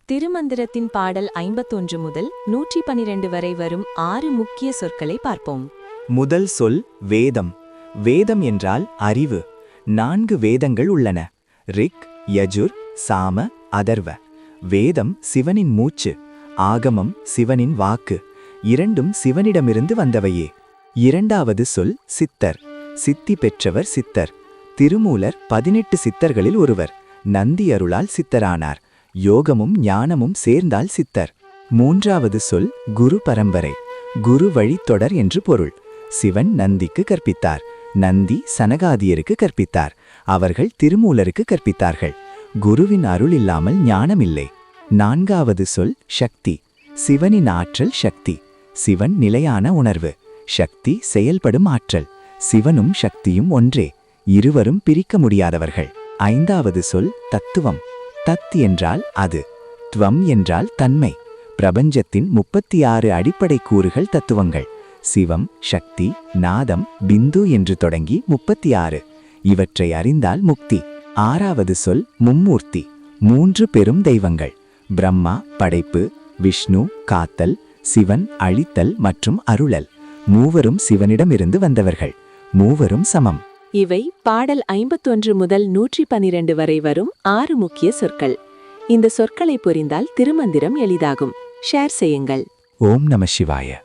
திருமந்திரத்தின் பாடல் 51 முதல் 112 வரை வரும் 6 முக்கிய சொற்களை பார்ப்போம். முதல் சொல் வேதம். வேதம் என்றால் அறிவு. 4 வேதங்கள் உள்ளன. ரிக், யஜுர், சாம, அதர்வ. வேதம் சிவனின் மூச்சு. ஆகமம் சிவனின் வாக்கு. இரண்டும் சிவனிடமிருந்து வந்தவையே. இரண்டாவது சொல் சித்தர். சித்தி பெற்றவர் சித்தர். திருமூலர் 18 சித்தர்களில் ஒருவர். நந்தி அருளால் சித்தரானார். யோகமும் ஞானமும் சேர்ந்தால் சித்தர். மூன்றாவது சொல் குரு பரம்பரை. குரு வழித்தொடர் என்று பொருள். சிவன் நந்திக்கு கற்பித்தார். நந்தி சனகாதியருக்கு கற்பித்தார். அவர்கள் திருமூலருக்கு கற்பித்தார்கள். குருவின் அருள் இல்லாமல் ஞானமில்லை. நான்காவது சொல் சக்தி. சிவனின் ஆற்றல் சக்தி. சிவன் நிலையான உணர்வு. சக்தி செயல்படும் ஆற்றல். சிவனும் சக்தியும் ஒன்றே. இருவரும் பிரிக்க முடியாதவர்கள். ஐந்தாவது சொல் தத்துவம். தத் என்றால் அது. துவம் என்றால் தன்மை. பிரபஞ்சத்தின் 36 அடிப்படை கூறுகள் தத்துவங்கள். சிவம், சக்தி, நாதம், பிந்து என்று தொடங்கி 36. இவற்றை அறிந்தால் முக்தி. ஆறாவது சொல் மும்மூர்த்தி. 3 பெரும் தெய்வங்கள். பிரம்மா படைப்பு, விஷ்ணு காத்தல், சிவன் அழித்தல் மற்றும் அருளல். மூவரும் சிவனிடமிருந்து வந்தவர்கள். மூவரும் சமம். இவை பாடல் 51 முதல் 112 வரை வரும் 6 முக்கிய சொற்கள். இந்த சொற்களை புரிந்தால் திருமந்திரம் எளிதாகும். ஷேர் செய்யுங்கள். ஓம் நம சிவாய.